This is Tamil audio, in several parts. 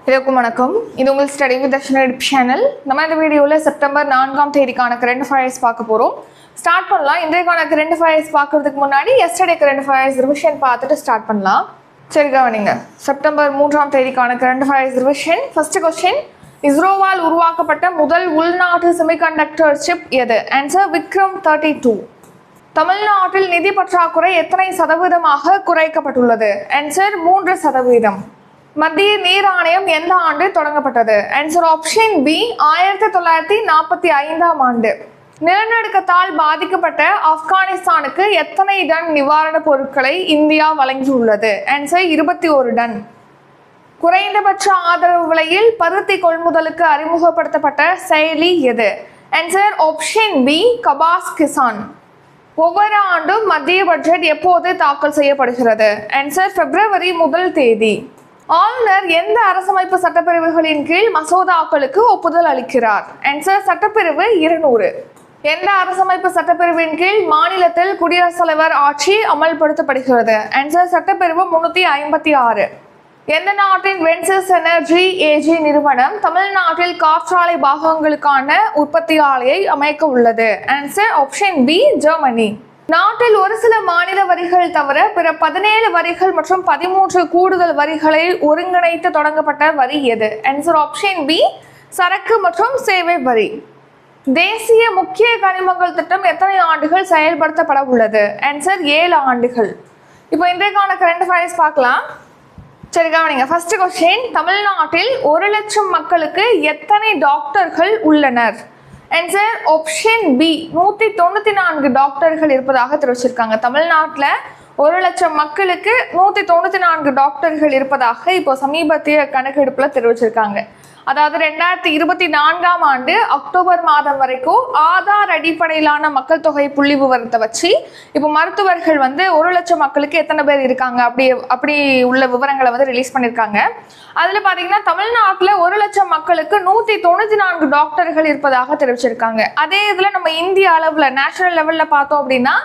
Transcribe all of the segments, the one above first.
எல்லாருக்கும் வணக்கம். இது உங்கள் ஸ்டடி வித் தர்ஷனா சேனல். நம்ம இந்த வீடியோவில் செப்டம்பர் 4ஆம் தேதிக்கான கரண்ட் அஃபேர்ஸ் பார்க்க போகிறோம். ஸ்டார்ட் பண்ணலாம். இன்றைக்கான கரண்ட் அஃபேர்ஸ் பார்க்கறதுக்கு முன்னாடி எஸ்டர்டே கரண்ட் அஃபேர்ஸ் ரிவிஷன் பார்த்துட்டு ஸ்டார்ட் பண்ணலாம். சரி கவனிங்க. செப்டம்பர் 3ஆம் தேதிக்கான current affairs revision. First question, இஸ்ரோவால் உருவாக்கப்பட்ட முதல் உள்நாட்டு செமிகண்டக்டர் சிப் எது? ஆன்சர் விக்ரம் 32. தமிழ்நாட்டில் நிதி பற்றாக்குறை எத்தனை சதவீதமாக குறைக்கப்பட்டுள்ளது? ஆன்சர் 3%. மத்திய நீர் ஆணையம் எந்த ஆண்டு தொடங்கப்பட்டது? ஆன்சர் ஆப்ஷன் பி 1945ஆம் ஆண்டு. நிலநடுக்கத்தால் பாதிக்கப்பட்ட ஆப்கானிஸ்தானுக்கு எத்தனை டன் நிவாரணப் பொருட்களை இந்தியா வழங்கியுள்ளது? Answer 21 ton. குறைந்தபட்ச ஆதரவு விலையில் பருத்தி கொள்முதலுக்கு அறிமுகப்படுத்தப்பட்ட செயலி எது? Answer option B Kapas Kisan. ஒவ்வொரு ஆண்டும் மத்திய பட்ஜெட் எப்போது தாக்கல் செய்யப்படுகிறது? ஆன்சர் பிப்ரவரி 1 தேதி. ஆளுநர் எந்த அரசமைப்பு சட்டப்பிரிவுகளின் கீழ் மசோதாக்களுக்கு ஒப்புதல் அளிக்கிறார்? ஆன்சர் சட்டப்பிரிவு 200. எந்த அரசமைப்பு சட்டப்பிரிவின் கீழ் மாநிலத்தில் குடியரசுத் தலைவர் ஆட்சி அமல்படுத்தப்படுகிறது? ஆன்சர் சட்டப்பிரிவு 356. எந்த நாட்டின் வென்சஸ் எனர்ஜி ஏஜி நிறுவனம் தமிழ்நாட்டில் காற்றாலை பாகங்களுக்கான உற்பத்தி ஆலையை அமைக்க உள்ளது? Answer option B Germany. நாட்டில் ஒரு சில மாநில வரிகள் தவிர பிற 17 வரிகள் மற்றும் 13 கூடுதல் வரிகளை ஒருங்கிணைத்து தொடங்கப்பட்ட வரி எது? ஆன்சர் ஆப்ஷன் பி சரக்கு மற்றும் சேவை வரி. தேசிய முக்கிய கனிமங்கள் திட்டம் எத்தனை ஆண்டுகள் செயல்படுத்தப்பட உள்ளது? ஆன்சர் 7 ஆண்டுகள். இப்போ இன்றைக்கான கரண்ட் அஃபேர்ஸ் பார்க்கலாம். சரி கவனிங்க. ஃபர்ஸ்ட் கொஸ்டின், தமிழ்நாட்டில் 1 லட்சம் மக்களுக்கு எத்தனை டாக்டர்கள் உள்ளனர்? ஆன்சர் ஆப்ஷன் பி 194 டாக்டர்கள் இருப்பதாக தெரிவிச்சிருக்காங்க. தமிழ்நாட்டில் 1 லட்சம் மக்களுக்கு 194 டாக்டர்கள் இருப்பதாக இப்போ சமீபத்திய கணக்கெடுப்பில் தெரிவிச்சிருக்காங்க. அதாவது 2024ஆம் ஆண்டு அக்டோபர் மாதம் வரைக்கும் ஆதார் அடிப்படையிலான மக்கள் தொகை புள்ளி விவரத்தை வச்சு இப்போ மருத்துவர்கள் 1 லட்சம் மக்களுக்கு எத்தனை பேர் இருக்காங்க அப்படி உள்ள விவரங்களை ரிலீஸ் பண்ணியிருக்காங்க. அதில் பார்த்தீங்கன்னா தமிழ்நாட்டில் 1 லட்சம் மக்களுக்கு 194 டாக்டர்கள் இருப்பதாக தெரிவிச்சிருக்காங்க. அதே இதில் நம்ம இந்திய அளவில் நேஷனல் லெவலில் பார்த்தோம் அப்படின்னா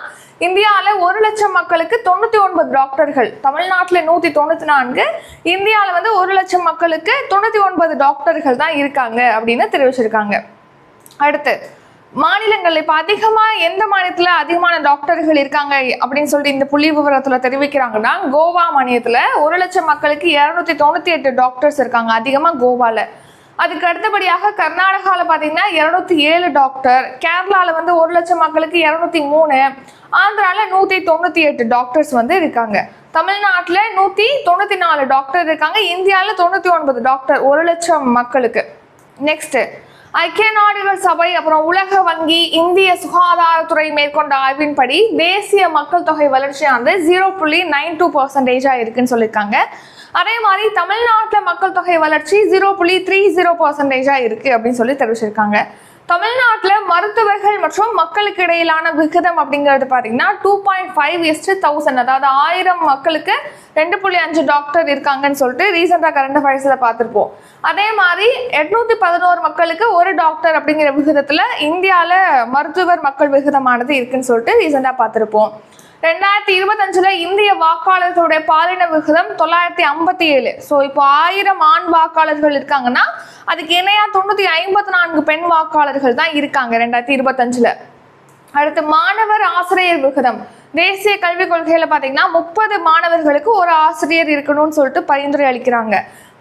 இந்தியாவில் 1 லட்சம் மக்களுக்கு 99 டாக்டர்கள், தமிழ்நாட்டில் 194, இந்தியாவில் 1 லட்சம் மக்களுக்கு 99 டாக்டர்கள் தான் இருக்காங்க அப்படின்னு தெரிவிச்சிருக்காங்க. அடுத்து மாநிலங்கள் இப்போ அதிகமாக எந்த மாநிலத்தில் அதிகமான டாக்டர்கள் இருக்காங்க அப்படின்னு சொல்லிட்டு இந்த புள்ளி விவரத்தில் தெரிவிக்கிறாங்கன்னா கோவா மாநிலத்தில் 1 லட்சம் மக்களுக்கு 298 டாக்டர்ஸ் இருக்காங்க, அதிகமாக கோவாவில். அதுக்கு அடுத்தபடியாக கர்நாடகாவில் பார்த்தீங்கன்னா 207 டாக்டர், கேரளாவில் 1 லட்சம் மக்களுக்கு 203, ஆந்திராவில் 198 டாக்டர்ஸ் இருக்காங்க. தமிழ்நாட்டில் 194 டாக்டர் இருக்காங்க, இந்தியாவில் 99 டாக்டர் 1 லட்சம் மக்களுக்கு. நெக்ஸ்ட், ஐக்கிய நாடுகள் சபை அப்புறம் உலக வங்கி இந்திய சுகாதாரத்துறை மேற்கொண்ட ஆய்வின்படி தேசிய மக்கள் தொகை வளர்ச்சியானது 0.92% இருக்குன்னு சொல்லியிருக்காங்க. அதே மாதிரி தமிழ்நாட்டில் மக்கள் தொகை வளர்ச்சி 0.30% இருக்கு அப்படின்னு சொல்லி தெரிவிச்சிருக்காங்க. தமிழ்நாட்டில் மருத்துவர்கள் மற்றும் மக்களுக்கு இடையிலான விகிதம் அப்படிங்கிறது பார்த்தீங்கன்னா 2.5:1000, அதாவது 1000 மக்களுக்கு 2.5 டாக்டர் இருக்காங்கன்னு சொல்லிட்டு ரீசெண்டாக கரண்ட் அஃபேர்ஸில் பார்த்துருப்போம். அதே மாதிரி 811 மக்களுக்கு 1 டாக்டர் அப்படிங்கிற விகிதத்தில் இந்தியாவில் மருத்துவர் மக்கள் விகிதமானது இருக்குன்னு சொல்லிட்டு ரீசெண்டாக பார்த்துருப்போம். 2025 இந்திய வாக்காளர்களுடைய பாலின விகிதம் 957. ஸோ இப்போ 1000 ஆண் வாக்காளர்கள் இருக்காங்கன்னா அதுக்கு இணையா 954 பெண் வாக்காளர்கள் தான் இருக்காங்க 2025. அடுத்து மாணவர் ஆசிரியர் விகிதம். தேசிய கல்விக் கொள்கையில பார்த்தீங்கன்னா 30 மாணவர்களுக்கு ஒரு ஆசிரியர் இருக்கணும்னு சொல்லிட்டு பரிந்துரை அளிக்கிறாங்க.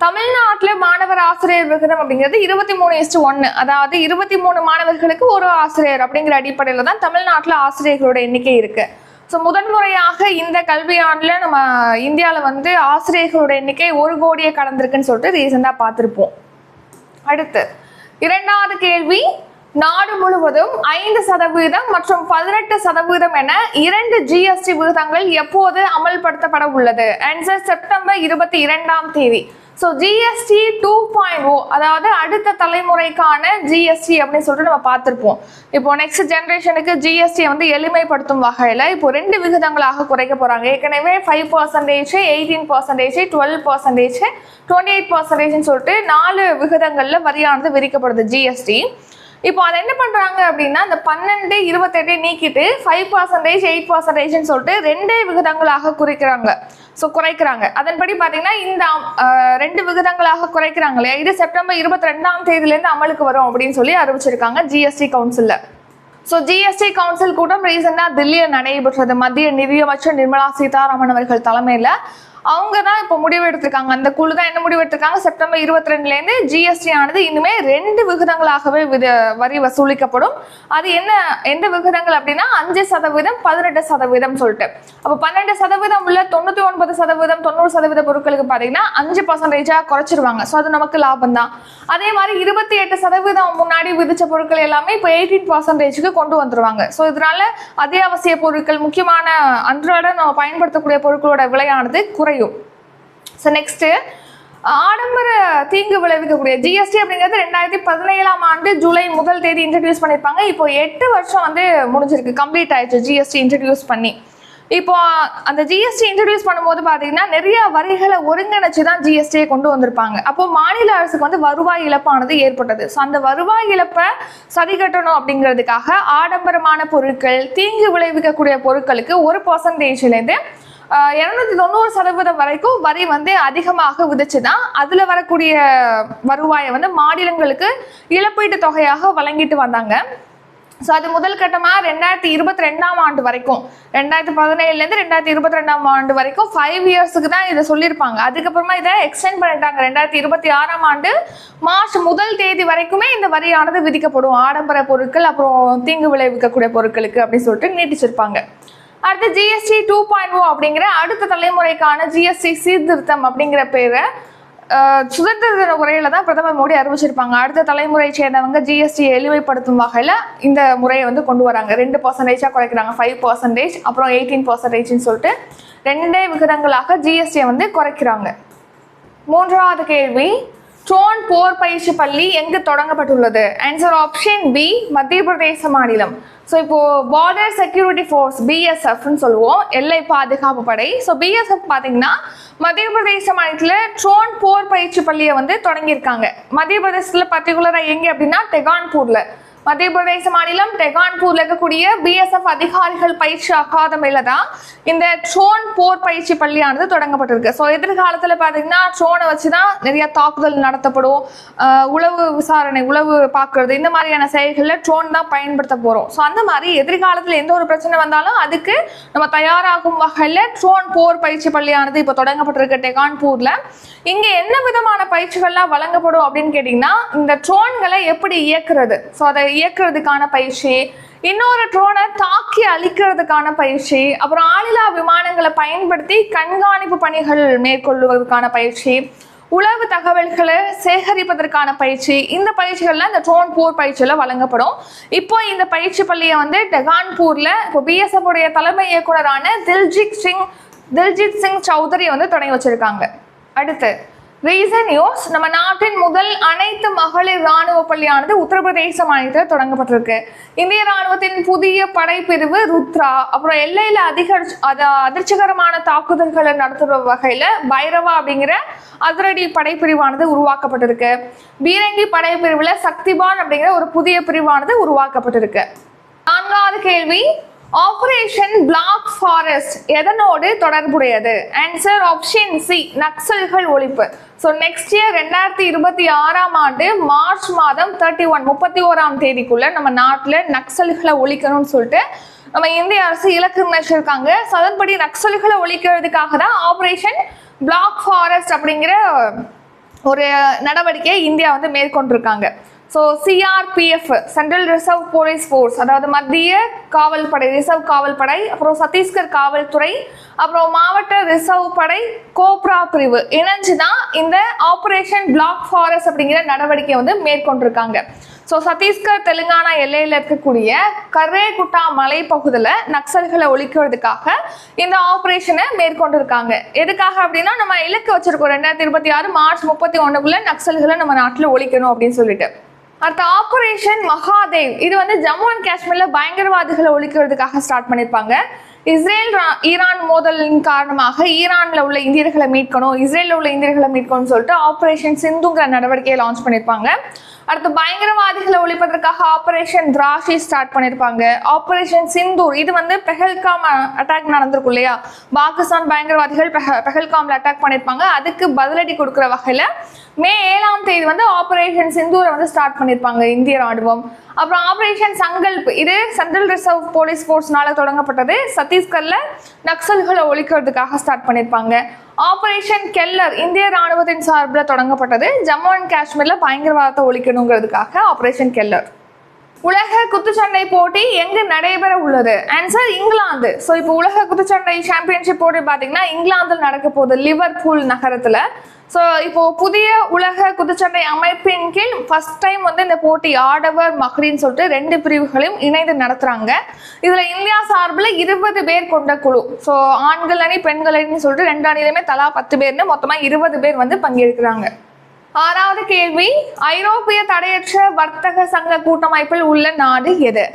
தமிழ்நாட்டில் மாணவர் ஆசிரியர் விகிதம் அப்படிங்கிறது 23:1, அதாவது 23 மாணவர்களுக்கு ஒரு ஆசிரியர் அப்படிங்கிற அடிப்படையில் தான் தமிழ்நாட்டில் ஆசிரியர்களோட எண்ணிக்கை இருக்கு. ஸோ முதன்முறையாக இந்த கல்வியாண்டில் நம்ம இந்தியாவில் ஆசிரியர்களோட எண்ணிக்கை 1 கோடியை கடந்திருக்குன்னு சொல்லிட்டு ரீசெண்டாக பார்த்துருப்போம். அடுத்து 2வது கேள்வி, நாடு முழுவதும் 5% மற்றும் 18% என 2 GST விகிதங்கள் எப்போது அமல்படுத்தப்பட உள்ளது? ஆன்சர் செப்டம்பர் 22ஆம் தேதி. ஸோ GST 2.0, அதாவது அடுத்த தலைமுறைக்கான GST அப்படின்னு சொல்லிட்டு நம்ம பார்த்துருப்போம். இப்போ நெக்ஸ்ட் ஜென்ரேஷனுக்கு GST எளிமைப்படுத்தும் வகையில் இப்போ 2 விகிதங்களாக குறைக்க போகிறாங்க. ஏற்கனவே 5%, 18%, 12%, 28% சொல்லிட்டு 4 விகிதங்களில் வரியானது விதிக்கப்படுது GST. இப்போ அதை என்ன பண்றாங்க அப்படின்னா இந்த 12, 28 நீக்கிட்டு 5%, 8% சொல்லிட்டு 2 விகிதங்களாக குறைக்கிறாங்க. அதன்படி பாத்தீங்கன்னா இந்த 2 விகிதங்களாக குறைக்கிறாங்க இல்லையா, இது செப்டம்பர் 22ஆம் தேதியிலேருந்து அமலுக்கு வரும் அப்படின்னு சொல்லி அறிவிச்சிருக்காங்க ஜிஎஸ்டி கவுன்சில்ல. ஸோ ஜிஎஸ்டி கவுன்சில் கூட்டம் ரீசெண்டாக தில்லியில் நடைபெற்றது. மத்திய நிதியமைச்சர் நிர்மலா சீதாராமன் அவர்கள் தலைமையில் அவங்க தான் இப்போ முடிவு எடுத்திருக்காங்க. அந்த குழு தான் என்ன முடிவு எடுத்திருக்காங்க, செப்டம்பர் 22லேருந்து ஜிஎஸ்டி ஆனது இனிமே 2 விகிதங்களாகவே வரி வசூலிக்கப்படும். அது எந்த விகிதங்கள் அப்படின்னா 5%, 18% சொல்லிட்டு. அப்போ 12% உள்ள 99%, 90% பொருட்களுக்கு பார்த்தீங்கன்னா 5% குறைச்சிருவாங்க. ஸோ அது நமக்கு லாபம் தான். அதே மாதிரி 28% முன்னாடி விதிச்ச பொருட்கள் எல்லாமே இப்போ 18%க்கு கொண்டு வந்துருவாங்க. ஸோ இதனால அத்தியாவசிய பொருட்கள், முக்கியமான அன்றாட நம்ம பயன்படுத்தக்கூடிய பொருட்களோட விலையானது குறையும். ஸோ நெக்ஸ்ட், ஆடம்பர தீங்கு விளைவிக்கக்கூடிய ஜிஎஸ்டி அப்படிங்கிறது 2017ஆம் ஆண்டு ஜூலை 1 தேதி இன்ட்ரடியூஸ் பண்ணியிருப்பாங்க. இப்போ 8 வருஷம் வந்து முடிஞ்சிருக்கு, கம்ப்ளீட் ஆயிடுச்சு ஜிஎஸ்டி இன்ட்ரடியூஸ் பண்ணி. இப்போ அந்த ஜிஎஸ்டி இன்ட்ரடியூஸ் பண்ணும்போது பார்த்தீங்கன்னா நிறைய வரிகளை ஒருங்கிணைச்சு தான் ஜிஎஸ்டியை கொண்டு வந்திருப்பாங்க. அப்போ மாநில அரசுக்கு வந்து வருவாய் இழப்பானது ஏற்பட்டது. ஸோ அந்த வருவாய் இழப்பை சரிகட்டணும் அப்படிங்கிறதுக்காக ஆடம்பரமான பொருட்கள், தீங்கு விளைவிக்கக்கூடிய பொருட்களுக்கு 1%லேருந்து 290% வரைக்கும் வரி வந்து அதிகமாக விதிச்சுதான் அதுல வரக்கூடிய வருவாயை வந்து மாநிலங்களுக்கு இழப்பீட்டு தொகையாக வழங்கிட்டு வந்தாங்க. ஸோ அது முதல் கட்டமாக 2022ஆம் ஆண்டு வரைக்கும், 2017லேருந்து 2022ஆம் ஆண்டு வரைக்கும் 5 இயர்ஸுக்கு தான் இதை சொல்லியிருப்பாங்க. அதுக்கப்புறமா இதை எக்ஸ்டெண்ட் பண்ணிட்டாங்க. 2026ஆம் ஆண்டு மார்ச் 1 தேதி வரைக்குமே இந்த வரியானது விதிக்கப்படும் ஆடம்பர பொருட்கள் அப்புறம் தீங்கு விளைவிக்கக்கூடிய பொருட்களுக்கு அப்படின்னு சொல்லிட்டு நீட்டிச்சிருப்பாங்க. அடுத்து ஜிஎஸ்டி 2.0 அப்படிங்கிற அடுத்த தலைமுறைக்கான ஜிஎஸ்டி சீர்திருத்தம் அப்படிங்கிற பேரை சுதந்திர தின உரையில தான் பிரதமர் மோடி அறிவிச்சிருப்பாங்க. அடுத்த தலைமுறை சேர்ந்தவங்க ஜிஎஸ்டி எளிமைப்படுத்தும் வகையில இந்த முறையை வந்து கொண்டு வராங்க. 2% குறைக்கிறாங்க, 5%, அப்புறம் 18% சொல்லிட்டு 2 விகிதங்களாக ஜிஎஸ்டியை வந்து குறைக்கிறாங்க. 3வது கேள்வி, ட்ரோன் போர் பயிற்சி பள்ளி எங்கு தொடங்கப்பட்டுள்ளது? ஆன்சர் ஆப்ஷன் பி, மத்திய பிரதேச மாநிலம். ஸோ இப்போ பார்டர் செக்யூரிட்டி ஃபோர்ஸ், பிஎஸ்எஃப்னு சொல்லுவோம், எல்லை பாதுகாப்பு படை. ஸோ பிஎஸ்எஃப் பார்த்தீங்கன்னா மத்திய பிரதேச மாநிலத்தில் ட்ரோன் போர் பயிற்சி பள்ளியை வந்து தொடங்கியிருக்காங்க. மத்திய பிரதேசத்தில் பர்டிகுலராக எங்கே அப்படின்னா டெகான்பூர்ல. மத்திய பிரதேச மாநிலம் டெகான்பூர்ல இருக்கக்கூடிய பிஎஸ்எஃப் அதிகாரிகள் பயிற்சி அகாதமியில தான் இந்த ட்ரோன் போர் பயிற்சி பள்ளியானது தொடங்கப்பட்டிருக்கு. ஸோ எதிர்காலத்தில் பார்த்தீங்கன்னா ட்ரோனை வச்சு தான் நிறைய தாக்குதல் நடத்தப்படும். உளவு விசாரணை, உளவு பார்க்கறது, இந்த மாதிரியான செயல்களில் ட்ரோன் தான் பயன்படுத்த போகிறோம். ஸோ அந்த மாதிரி எதிர்காலத்தில் எந்த ஒரு பிரச்சனை வந்தாலும் அதுக்கு நம்ம தயாராகும் வகையில் ட்ரோன் போர் பயிற்சி பள்ளியானது இப்போ தொடங்கப்பட்டிருக்கு டெகான்பூர்ல. இங்கே என்ன விதமான பயிற்சிகள்லாம் வழங்கப்படும் அப்படின்னு கேட்டிங்கன்னா, இந்த ட்ரோன்களை எப்படி இயக்குறது, ஸோ அதை இயக்குறதுக்கான பயிற்சி, இன்னொரு ட்ரோனை தாக்கி அழிக்கிறதுக்கான பயிற்சி, அப்புறம் ஆளில்லா விமானங்களை பயன்படுத்தி கண்காணிப்பு பணிகள் மேற்கொள்வதற்கான பயிற்சி, உளவு தகவல்களை சேகரிப்பதற்கான பயிற்சி, இந்த பயிற்சிகள்லாம் இந்த ட்ரோன் போர் பயிற்சியில் வழங்கப்படும். இப்போ இந்த பயிற்சி பள்ளியை வந்து டெகான்பூர்ல இப்போ பிஎஸ்எஃப் உடைய தலைமை இயக்குனரான தில்ஜித் சிங் சௌத்ரி வந்து தொடங்கி வச்சிருக்காங்க. அடுத்து ரீசன் நியூஸ், நம்ம நாட்டின் முதல் அனைத்து மகளிர் ராணுவ பள்ளியானது உத்தரப்பிரதேச மாநிலத்தில் தொடங்கப்பட்டிருக்கு. இந்திய ராணுவத்தின் புதிய படைப்பிரிவு ருத்ரா, அப்புறம் எல்லையில் அதிர்ச்சிகரமான தாக்குதல்களை நடத்துற வகையில பைரவா அப்படிங்கிற அதிரடி படைப்பிரிவானது உருவாக்கப்பட்டிருக்கு. பீரங்கி படைப்பிரிவுல சக்திபான் அப்படிங்கிற ஒரு புதிய பிரிவானது உருவாக்கப்பட்டிருக்கு. 4வது கேள்வி, ஆபரேஷன் பிளாக் ஃபாரஸ்ட் எதனோடு தொடர்புடையது? ஆன்சர் ஆப்ஷன் சி, நக்சல்கள் ஒழிப்பு. ஸோ நெக்ஸ்ட் இயர் 2026ஆம் ஆண்டு மார்ச் மாதம் 31ஆம் தேதிக்குள்ள நம்ம நாட்டில் நக்சல்களை ஒழிக்கணும்னு சொல்லிட்டு நம்ம இந்திய அரசு இலக்கு நிர்ணயிச்சிருக்காங்க. ஸோ அதன்படி நக்சல்களை ஒழிக்கிறதுக்காக தான் ஆபரேஷன் பிளாக் ஃபாரஸ்ட் அப்படிங்கிற ஒரு நடவடிக்கையை இந்தியா வந்து மேற்கொண்டிருக்காங்க. So CRPF, central reserve police force, அதாவது மத்திய காவல் படை, ரிசர்வ் காவல் படை, அப்புறம் சத்தீஸ்கர் காவல்துறை, அப்புறம் மாவட்ட ரிசர்வ் படை, கோப்ரா பிரிவு இணைஞ்சு தான் இந்த ஆபரேஷன் பிளாக் ஃபாரஸ்ட் அப்படிங்கிற நடவடிக்கையை வந்து மேற்கொண்டிருக்காங்க. ஸோ சத்தீஸ்கர் தெலுங்கானா எல்லையில் இருக்கக்கூடிய கரேகுட்டா மலைப்பகுதியில் நக்சல்களை ஒழிக்கிறதுக்காக இந்த ஆபரேஷனை மேற்கொண்டிருக்காங்க. எதுக்காக அப்படின்னா நம்ம இலக்கு வச்சிருக்கோம் 2026 மார்ச் 31க்குள்ள நக்சல்களை நம்ம நாட்டில் ஒழிக்கணும் அப்படின்னு சொல்லிட்டு. அடுத்த ஆபரேஷன் மகாதேவ், இது வந்து ஜம்மு அண்ட் காஷ்மீர்ல பயங்கரவாதிகளை ஒழிக்கிறதுக்காக ஸ்டார்ட் பண்ணியிருப்பாங்க. இஸ்ரேல் ஈரான் மோதலின் காரணமாக ஈரான்ல உள்ள இந்தியர்களை மீட்கணும், இஸ்ரேலில் உள்ள இந்தியர்களை மீட்கணும்னு சொல்லிட்டு ஆபரேஷன் சிந்துங்கிற நடவடிக்கையை லான்ச் பண்ணியிருப்பாங்க. அடுத்து பயங்கரவாதிகளை ஒழிப்பதற்காக ஆபரேஷன் திராஷி ஸ்டார்ட் பண்ணிருப்பாங்க. ஆபரேஷன் சிந்தூர் இது வந்து பெஹல்காம் அட்டாக் நடந்திருக்கும் இல்லையா, பாகிஸ்தான் பயங்கரவாதிகள் பெஹல்காம்ல அட்டாக் பண்ணிருப்பாங்க. அதுக்கு பதிலடி கொடுக்குற வகையில மே 7ஆம் தேதி வந்து ஆபரேஷன் சிந்தூரை வந்து ஸ்டார்ட் பண்ணிருப்பாங்க இந்திய ராணுவம். அப்புறம் ஆபரேஷன் சங்கல்ப் இது சென்ட்ரல் ரிசர்வ் போலீஸ் ஃபோர்ஸ்னால தொடங்கப்பட்டது. சத்தீஸ்கர்ல நக்சல்களை ஒழிக்கிறதுக்காக ஸ்டார்ட் பண்ணிருப்பாங்க. ஆபரேஷன் கெல்லர் இந்திய ராணுவத்தின் சார்பில் தொடங்கப்பட்டது. ஜம்மு அண்ட் காஷ்மீர்ல பயங்கரவாதத்தை ஒழிக்கணுங்கிறதுக்காக ஆபரேஷன் கெல்லர். உலக குத்துச்சண்டை போட்டி எங்கு நடைபெற உள்ளது? ஆன்சர் இங்கிலாந்து. ஸோ இப்போ உலக குத்துச்சண்டை சாம்பியன்ஷிப் போட்டி பார்த்தீங்கன்னா இங்கிலாந்தில் நடக்க போகுது, லிவர்பூல் நகரத்தில். ஸோ இப்போ புதிய உலக குத்துச்சண்டை அமைப்பின் கீழ் ஃபர்ஸ்ட் டைம் வந்து இந்த போட்டி ஆடவர் மகளிர்னு சொல்லிட்டு 2 பிரிவுகளையும் இணைந்து நடத்துறாங்க. இதுல இந்தியா சார்பில் 20 பேர் கொண்ட குழு. ஸோ ஆண்கள் அணி பெண்கள் அணின்னு சொல்லிட்டு 2 அணியிலுமே தலா 10 பேர்னு மொத்தமா 20 பேர் வந்து பங்கேற்கிறாங்க. 6வது கேள்வி, ஐரோப்பிய தடையற்ற வர்த்தக சங்க கூட்டமைப்பில் உள்ள நாடு எது?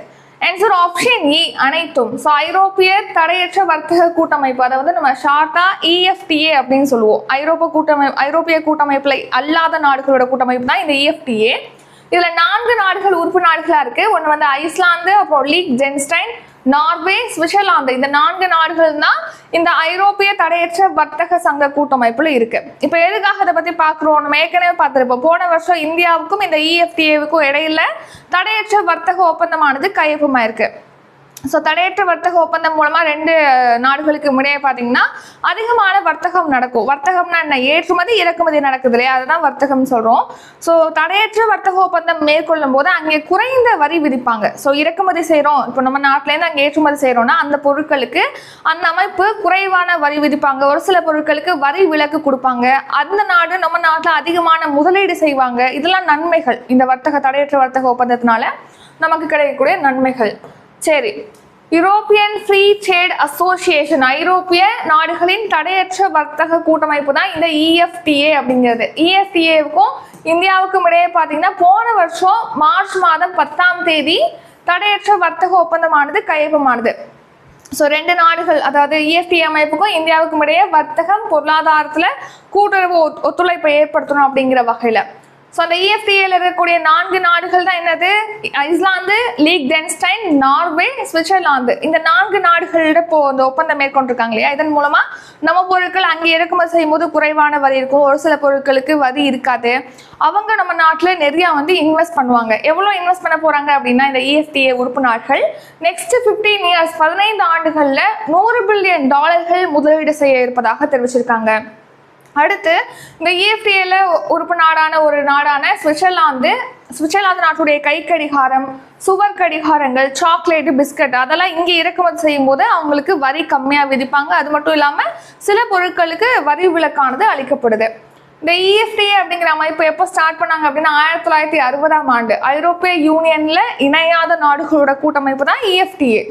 ஆன்சர் ஆப்ஷன் இ அனைத்தும். ஸோ ஐரோப்பிய தடையற்ற வர்த்தக கூட்டமைப்பு, அதாவது நம்ம ஷார்ட்டா EFTA அப்படின்னு சொல்லுவோம். ஐரோப்பிய கூட்டமைப்புல அல்லாத நாடுகளோட கூட்டமைப்பு தான் இந்த EFTA. இதுல 4 நாடுகள் உறுப்பு நாடுகளா இருக்கு. ஒன்று வந்து ஐஸ்லாந்து, அப்புறம் லீக்ஜென்ஸ்டைன், நார்வே, சுவிட்சர்லாந்து. இந்த 4 நாடுகள் தான் இந்த ஐரோப்பிய தடையற்ற வர்த்தக சங்க கூட்டமைப்புல இருக்கு. இப்ப எதுக்காக இதை பத்தி பாக்குறோம், நம்ம ஏற்கனவே பார்த்திருப்போம். போன வருஷம் இந்தியாவுக்கும் இந்த EFTA-வுக்கும் இடையில தடையற்ற வர்த்தக ஒப்பந்தமானது கையொப்பமாயிருக்கு. ஸோ தடையற்ற வர்த்தக ஒப்பந்தம் மூலமா 2 நாடுகளுக்கு இடையே பார்த்தீங்கன்னா அதிகமான வர்த்தகம் நடக்கும். வர்த்தகம்னா என்ன, ஏற்றுமதி இறக்குமதி நடக்குது இல்லையா, அதுதான் வர்த்தகம் சொல்றோம். ஸோ தடையற்ற வர்த்தக ஒப்பந்தம் மேற்கொள்ளும் போது அங்கே குறைந்த வரி விதிப்பாங்க. ஸோ இறக்குமதி செய்யறோம், இப்போ நம்ம நாட்டிலேருந்து அங்கே ஏற்றுமதி செய்யறோம்னா அந்த பொருட்களுக்கு அந்த அமைப்பு குறைவான வரி விதிப்பாங்க. ஒரு சில பொருட்களுக்கு வரி விலக்கு கொடுப்பாங்க. அந்த நாடு நம்ம நாட்டில் அதிகமான முதலீடு செய்வாங்க. இதெல்லாம் நன்மைகள், இந்த தடையற்ற வர்த்தக ஒப்பந்தத்தினால நமக்கு கிடைக்கக்கூடிய நன்மைகள். சரி, யூரோப்பியன் ஃப்ரீ ட்ரேட் அசோசியேஷன், ஐரோப்பிய நாடுகளின் தடையற்ற வர்த்தக கூட்டமைப்பு தான் இந்த EFTA அப்படிங்கிறது. EFTA-வுக்கும் இந்தியாவுக்கும் இடையே பார்த்தீங்கன்னா போன வருஷம் மார்ச் மாதம் 10ஆம் தேதி தடையற்ற வர்த்தக ஒப்பந்தமானது கையொப்பமானது. ஸோ 2 நாடுகள், அதாவது EFTA அமைப்புக்கும் இந்தியாவுக்கும் இடையே வர்த்தகம் பொருளாதாரத்தில் கூட்டுறவு ஒத்துழைப்பை ஏற்படுத்தணும் அப்படிங்கிற வகையில். ஸோ அந்த EFTA-ல இருக்கக்கூடிய 4 நாடுகள் தான் என்னது, ஐஸ்லாந்து, லீக்ஜென்ஸ்டைன், நார்வே, சுவிட்சர்லாந்து. இந்த 4 நாடுகளிட இப்போ இந்த ஒப்பந்தம் மேற்கொண்டிருக்காங்க இல்லையா, இதன் மூலமா நம்ம பொருட்கள் அங்கே இறக்குமதி செய்யும் போது குறைவான வரி இருக்கும். ஒரு சில பொருட்களுக்கு வரி இருக்காது. அவங்க நம்ம நாட்டில் நிறைய வந்து இன்வெஸ்ட் பண்ணுவாங்க. எவ்வளோ இன்வெஸ்ட் பண்ண போறாங்க அப்படின்னா இந்த EFTA உறுப்பு நாடுகள் நெக்ஸ்ட் 15 இயர்ஸ் 15 ஆண்டுகள்ல $100 பில்லியன் முதலீடு செய்ய இருப்பதாக தெரிவிச்சிருக்காங்க. அடுத்து இந்த EFTA-ல உறுப்பு நாடான சுவிட்சர்லாந்து நாட்டுடைய கை கடிகாரம், சுவர் கடிகாரங்கள், சாக்லேட், பிஸ்கட் அதெல்லாம் இங்கே இறக்குமதி செய்யும் போது அவங்களுக்கு வரி கம்மியாக விதிப்பாங்க. அது மட்டும் இல்லாமல் சில பொருட்களுக்கு வரி விலக்கானது அளிக்கப்படுது. இந்த EFTA அப்படிங்கிற அமைப்பு எப்போ ஸ்டார்ட் பண்ணாங்க அப்படின்னா 1960ஆம் ஆண்டு. ஐரோப்பிய யூனியன்ல இணையாத நாடுகளோட கூட்டமைப்பு தான் EFTA.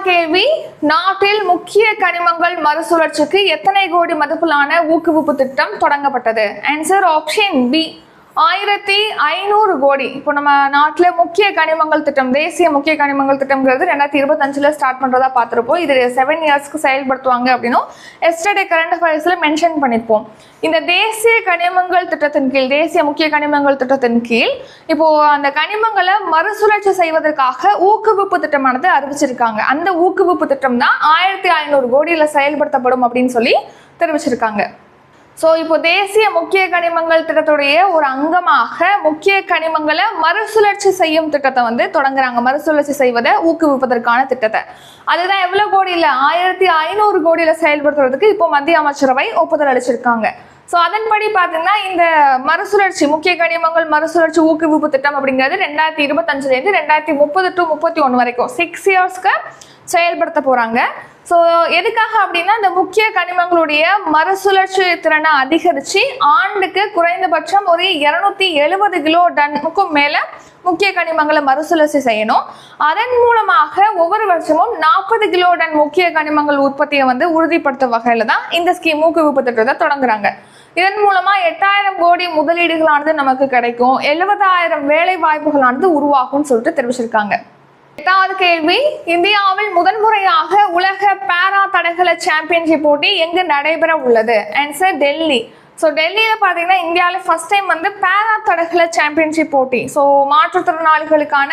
கேள்வி, நாட்டில் முக்கிய கனிமங்கள் மறுசுழற்சிக்கு எத்தனை கோடி மதிப்பிலான ஊக்குவிப்பு திட்டம் தொடங்கப்பட்டது? ஆன்சர் ஆப்ஷன் பி 1500 கோடி. இப்போ நம்ம நாட்டில் முக்கிய கனிமங்கள் திட்டம், தேசிய முக்கிய கனிமங்கள் திட்டம்ங்கிறது 2025 ஸ்டார்ட் பண்றதா பார்த்துருப்போம். இது 7 இயர்ஸ்க்கு செயல்படுத்துவாங்க அப்படின்னு எஸ்டர்டே கரண்ட் அஃபேர்ஸ்ல மென்ஷன் பண்ணிருப்போம். இந்த தேசிய கனிமங்கள் திட்டத்தின் கீழ், தேசிய முக்கிய கனிமங்கள் திட்டத்தின் கீழ் இப்போ அந்த கனிமங்களை மறுசுழற்சி செய்வதற்காக ஊக்குவிப்பு திட்டமானது அறிவிச்சிருக்காங்க. அந்த ஊக்குவிப்பு திட்டம் தான் 1500 கோடியில செயல்படுத்தப்படும் அப்படின்னு சொல்லி தெரிவிச்சிருக்காங்க. ஸோ இப்போ தேசிய முக்கிய கனிமங்கள் திட்டத்துடைய ஒரு அங்கமாக முக்கிய கனிமங்களை மறுசுழற்சி செய்யும் திட்டத்தை வந்து தொடங்குறாங்க. மறுசுழற்சி செய்வதை ஊக்குவிப்பதற்கான திட்டத்தை, அதுதான் எவ்வளவு கோடியில் 1500 கோடியில செயல்படுத்துறதுக்கு இப்போ மத்திய அமைச்சரவை ஒப்புதல் அளிச்சிருக்காங்க. ஸோ அதன்படி பார்த்தீங்கன்னா இந்த மறுசுழற்சி முக்கிய கனிமங்கள் மறுசுழற்சி ஊக்குவிப்பு திட்டம் அப்படிங்கிறது 2025 2030 to 31 வரைக்கும் 6 இயர்ஸ்க்கு செயல்படுத்த போறாங்க. ஸோ எதுக்காக அப்படின்னா இந்த முக்கிய கனிமங்களுடைய மறுசுழற்சி திறனை அதிகரித்து ஆண்டுக்கு குறைந்தபட்சம் ஒரு 270 கிலோ டன்னுக்கும் மேலே முக்கிய கனிமங்களை மறுசுழற்சி செய்யணும். அதன் மூலமாக ஒவ்வொரு வருஷமும் 40 கிலோ டன் முக்கிய கனிமங்கள் உற்பத்தியை வந்து உறுதிப்படுத்தும் வகையில் தான் இந்த ஸ்கீம் ஊக்குவிப்பு திட்டத்தை தொடங்குறாங்க. இதன் மூலமா 8000 கோடி முதலீடுகளானது நமக்கு கிடைக்கும், 70,000 வேலை வாய்ப்புகளானது உருவாகும் சொல்லிட்டு தெரிவிச்சிருக்காங்க. 8வது கேள்வி, இந்தியாவில் முதன்முறையாக உலக பாரா தடகள சாம்பியன்ஷிப் போட்டி எங்கு நடைபெற உள்ளது? ஆன்சர் டெல்லி. ஸோ டெல்லியில் பார்த்தீங்கன்னா இந்தியாவில் ஃபர்ஸ்ட் டைம் வந்து பேரா தடகள சாம்பியன்ஷிப் போட்டி, ஸோ மாற்றுத்திறனாளிகளுக்கான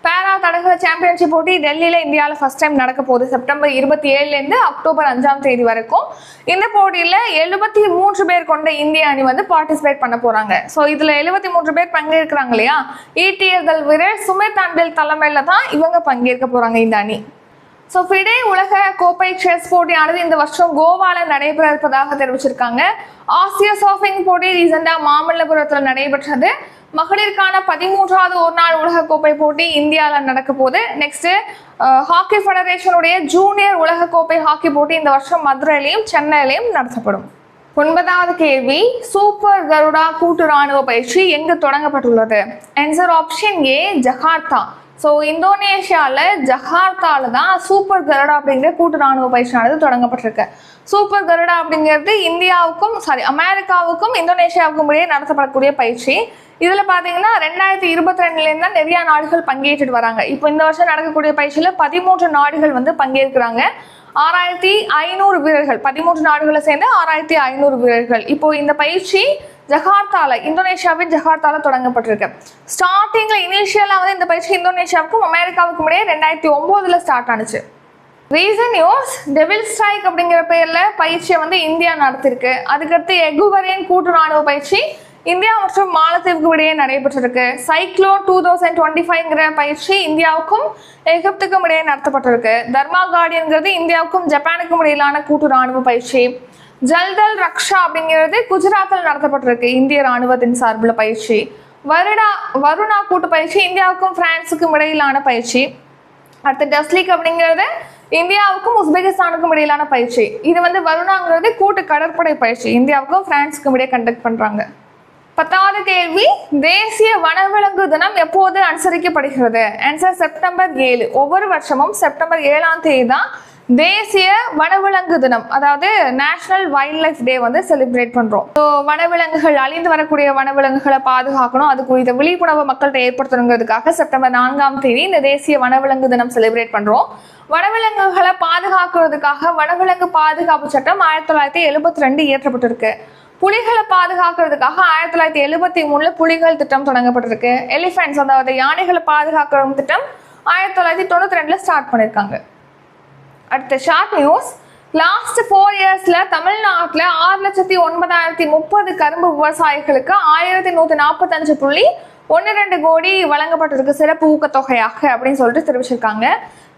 பேரா தடகள சாம்பியன்ஷிப் போட்டி டெல்லியில் இந்தியாவில் ஃபர்ஸ்ட் டைம் நடக்க போகுது. செப்டம்பர் 27 அக்டோபர் 5 வரைக்கும். இந்த போட்டியில் 73 பேர் கொண்ட இந்திய அணி வந்து பார்ட்டிசிபேட் பண்ண போகிறாங்க. ஸோ இதில் 73 பேர் பங்கேற்கிறாங்க இல்லையா, ஈட்டியர்கள் வீரர் சுமித் அன்பில் தலைமையில் தான் இவங்க பங்கேற்க போகிறாங்க இந்த அணி. ஸோ ஃபிடே உலக கோப்பை செஸ் போட்டியானது இந்த வருஷம் கோவாவில் நடைபெற இருப்பதாக தெரிவிச்சிருக்காங்க. ஆசிய சர்ஃபிங் போட்டி ரீசெண்டாக மாமல்லபுரத்தில் நடைபெற்றது. மகளிருக்கான 13வது ஒருநாள் உலக கோப்பை போட்டி இந்தியாவில் நடக்க போகுது. நெக்ஸ்ட் ஹாக்கி ஃபெடரேஷனுடைய ஜூனியர் உலக கோப்பை ஹாக்கி போட்டி இந்த வருஷம் மதுரையிலையும் சென்னையிலையும் நடத்தப்படும். 9வது கேள்வி, சூப்பர் கருடா கூட்டு ராணுவ பயிற்சி எங்கு தொடங்கப்பட்டுள்ளது? Answer option A, Jakarta. So இந்தோனேஷியாவில் ஜகார்த்தாவில் தான் சூப்பர் கருடா அப்படிங்கிற கூட்டு ராணுவ பயிற்சியானது தொடங்கப்பட்டிருக்கு. சூப்பர் கருடா அப்படிங்கிறது அமெரிக்காவுக்கும் இந்தோனேஷியாவுக்கும் இடையே நடத்தப்படக்கூடிய பயிற்சி. இதில் பார்த்தீங்கன்னா 2022 தான் நிறைய நாடுகள் பங்கேற்றுட்டு வராங்க. இப்போ இந்த வருஷம் நடக்கக்கூடிய பயிற்சியில் 13 நாடுகள் வந்து பங்கேற்கிறாங்க. 6500 வீரர்கள், 13 நாடுகளை சேர்ந்து 6500 வீரர்கள். இப்போ இந்த பயிற்சி இந்தோனேஷியாவின் ஜகார்த்தாவில் தொடங்கப்பட்டிருக்கு. ஸ்டார்டிங்கில் இனிஷியலாக வந்து இந்த பயிற்சி இந்தோனேஷியாவுக்கும் அமெரிக்காவுக்கும் இடையே 2009 ஸ்டார்ட் ஆனிச்சு. ரீசன் நியூஸ், டெவில் ஸ்ட்ரைக் அப்படிங்கிற பேரில் பயிற்சியை வந்து இந்தியா நடத்திருக்கு. அதுக்கடுத்து எகுவரேன் கூட்டு ராணுவ பயிற்சி இந்தியா மற்றும் மாலத்தீவுக்கு இடையே நடைபெற்றிருக்கு. சைக்ளோன் 2025ங்கிற பயிற்சி இந்தியாவுக்கும் எகிப்துக்கும் இடையே நடத்தப்பட்டிருக்கு. தர்மா கார்டியன்கிறது இந்தியாவுக்கும் ஜப்பானுக்கும் இடையிலான கூட்டு ராணுவ பயிற்சி. ஜல்தல் ரக்ஷா அப்படிங்கிறது குஜராத்தில் நடத்தப்பட்டிருக்கு இந்திய ராணுவத்தின் சார்பில் பயிற்சி. வருணா கூட்டு பயிற்சி இந்தியாவுக்கும் பிரான்ஸுக்கும் இடையிலான பயிற்சி. அடுத்து டஸ்லிக் அப்படிங்கிறது இந்தியாவுக்கும் உஸ்பெகிஸ்தானுக்கும் இடையிலான பயிற்சி. இது வந்து வருணாங்கிறது கூட்டு கடற்படை பயிற்சி இந்தியாவுக்கும் பிரான்ஸுக்கும் இடையே கண்டக்ட் பண்றாங்க. 10வது கேள்வி, தேசிய வனவிலங்கு தினம் எப்போது அனுசரிக்கப்படுகிறது? Answer September 7. ஒவ்வொரு வருஷமும் செப்டம்பர் 7 தான் தேசிய வனவிலங்கு தினம், அதாவது நேஷனல் வைல்ட் லைஃப் டே வந்து செலிப்ரேட் பண்றோம். ஸோ வனவிலங்குகள், அழிந்து வரக்கூடிய வனவிலங்குகளை பாதுகாக்கணும், அது குறித்த விழிப்புணர்வு மக்கள்கிட்ட ஏற்படுத்தணுங்கிறதுக்காக செப்டம்பர் 4 இந்த தேசிய வனவிலங்கு தினம் செலிப்ரேட் பண்றோம். வனவிலங்குகளை பாதுகாக்கிறதுக்காக வனவிலங்கு பாதுகாப்பு சட்டம் 1972 இயற்றப்பட்டிருக்கு. புலிகளை பாதுகாக்கிறதுக்காக 1973 புலிகள் திட்டம் தொடங்கப்பட்டிருக்கு. எலிஃபென்ட்ஸ், அதாவது யானைகளை பாதுகாக்கிற திட்டம் 1992 ஸ்டார்ட் பண்ணியிருக்காங்க. அடுத்த ஷார்ட் நியூஸ், லாஸ்ட் 4 இயர்ஸ்ல தமிழ்நாட்டில் 6,09,030 கரும்பு விவசாயிகளுக்கு 1145.12 கோடி வழங்கப்பட்டிருக்கு சிறப்பு ஊக்கத்தொகையாக அப்படின்னு சொல்லிட்டு தெரிவிச்சிருக்காங்க.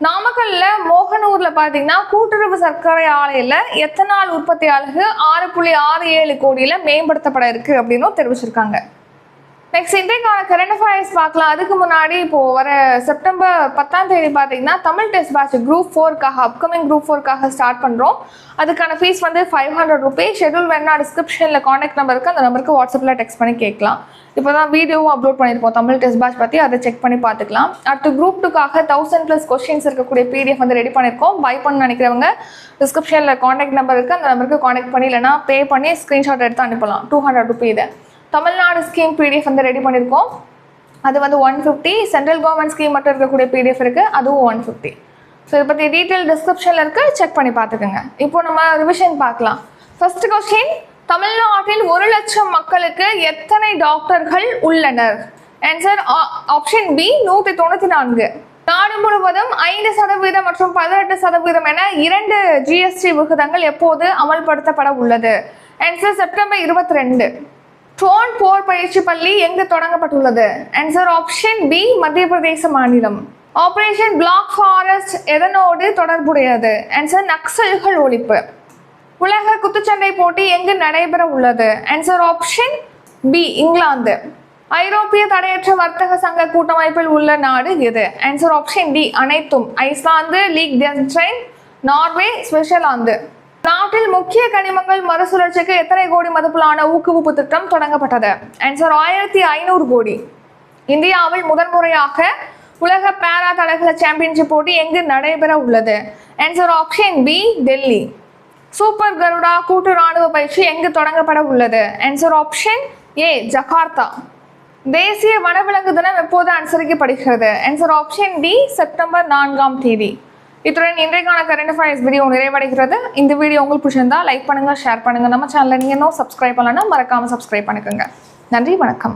நாமக்கல்ல மோகனூர்ல பாத்தீங்கன்னா கூட்டுறவு சர்க்கரை ஆலையில எத்தனால் உற்பத்தி அலகு 6.67 கோடியில மேம்படுத்தப்பட இருக்கு அப்படின்னு தெரிவிச்சிருக்காங்க. நெக்ஸ்ட் இன்றைக்கான கரண்ட் அஃபேர்ஸ் பார்க்கலாம். அதுக்கு முன்னாடி இப்போ வர செப்டம்பர் 10 பார்த்தீங்கன்னா தமிழ் டெஸ்ட் பேட்ச் குரூப் 4க்காக அப்கமிங் குரூப் 4க்காக ஸ்டார்ட் பண்ணுறோம். அதுக்கான ஃபீஸ் வந்து 500 rupees. ஷெட்யூல் வேணா டிஸ்கிரிப்ஷனில் காண்டாக்ட் நம்பர் இருக்குது, அந்த நம்பருக்கு வாட்ஸ்அப்பில் டெக்ஸ்ட் பண்ணி கேட்கலாம். இப்போ தான் வீடியோவும் அப்லோட் பண்ணியிருப்போம் தமிழ் டெஸ்ட் பேட்ச் பற்றி, அதை செக் பண்ணி பார்த்துக்கலாம். அடுத்து குரூப் 2க்காக 1000+ கொஸ்டின்ஸ் இருக்கக்கூடிய பிடிஎஃப் வந்து ரெடி பண்ணியிருக்கோம். பை பண்ண நினைக்கிறவங்க டிஸ்கிரிப்ஷனில் காண்டாக்ட் நம்பர் இருக்குது, அந்த நம்பருக்கு காண்டாக்ட் பண்ணி இல்லைனா பே பண்ணி ஸ்க்ரீன்ஷாட் எடுத்து அனுப்பலாம். 200 rupees. இதை தமிழ்நாடு ஸ்கீம் பிடிஎஃப் வந்து ரெடி பண்ணியிருக்கோம், அது வந்து 150. சென்ட்ரல் கவர்மெண்ட் ஸ்கீம் மட்டும் இருக்கக்கூடிய பிடிஎஃப் இருக்குது, அதுவும் 150. ஸோ இதை பற்றி டீட்டெயில் டிஸ்கிரிப்ஷனில் இருக்குது, செக் பண்ணி பார்த்துக்கோங்க. இப்போ நம்ம ரிவிஷன் பார்க்கலாம். ஃபர்ஸ்ட் கொஸ்டின், தமிழ்நாட்டில் 1 லட்சம் மக்களுக்கு எத்தனை டாக்டர்கள் உள்ளனர்? Answer option B, 194. நாடு முழுவதும் 5% மற்றும் 18% என 2 ஜிஎஸ்டி விகிதங்கள் எப்போது அமல்படுத்தப்பட உள்ளது? Answer September 22. ட்ரோன் போர் பயிற்சி பள்ளி எங்கு தொடங்கப்பட்டுள்ளது? ஆன்சர் ஆப்ஷன் பி, மத்திய பிரதேச மாநிலம். ஆபரேஷன் பிளாக் ஃபாரஸ்ட் எதனோடு தொடர்புடையது? ஆன்சர் நக்சல்கள் ஒழிப்பு. உலக குத்துச்சண்டை போட்டி எங்கு நடைபெற உள்ளது? Answer option B, England. ஐரோப்பிய தடையற்ற வர்த்தக சங்க கூட்டமைப்பில் உள்ள நாடு எது? ஆன்சர் ஆப்ஷன் டி, அனைத்தும். Iceland, Liechtenstein, Norway, Switzerland. நாட்டில் முக்கிய கனிமங்கள் மறுசுழற்சிக்கு எத்தனை கோடி மதிப்பிலான ஊக்குவிப்பு திட்டம் தொடங்கப்பட்டது? ஆன்சர் 1500 கோடி. இந்தியாவில் முதன்முறையாக உலக பேரா தடகள சாம்பியன்ஷிப் போட்டி எங்கு நடைபெற உள்ளது? Answer option B, Delhi. Super Garuda கூட்டு ராணுவ பயிற்சி எங்கு தொடங்கப்பட உள்ளது? Answer option A, Jakarta. தேசிய வனவிலங்கு தினம் எப்போது அனுசரிக்கப்படுகிறது? Answer option D, September 4. இத்துடன் இன்றைக்கான கரண்ட் அஃபேர்ஸ் வீடியோ நிறைவடைகிறது. இந்த வீடியோ உங்களுக்கு பிடிச்சிருந்தா லைக் பண்ணுங்க, ஷேர் பண்ணுங்க. நம்ம சேனலை நீங்க இன்னும் சப்ஸ்கிரைப் பண்ணலன்னா மறக்காம சப்ஸ்கிரைப் பண்ணிக்கோங்க. நன்றி, வணக்கம்.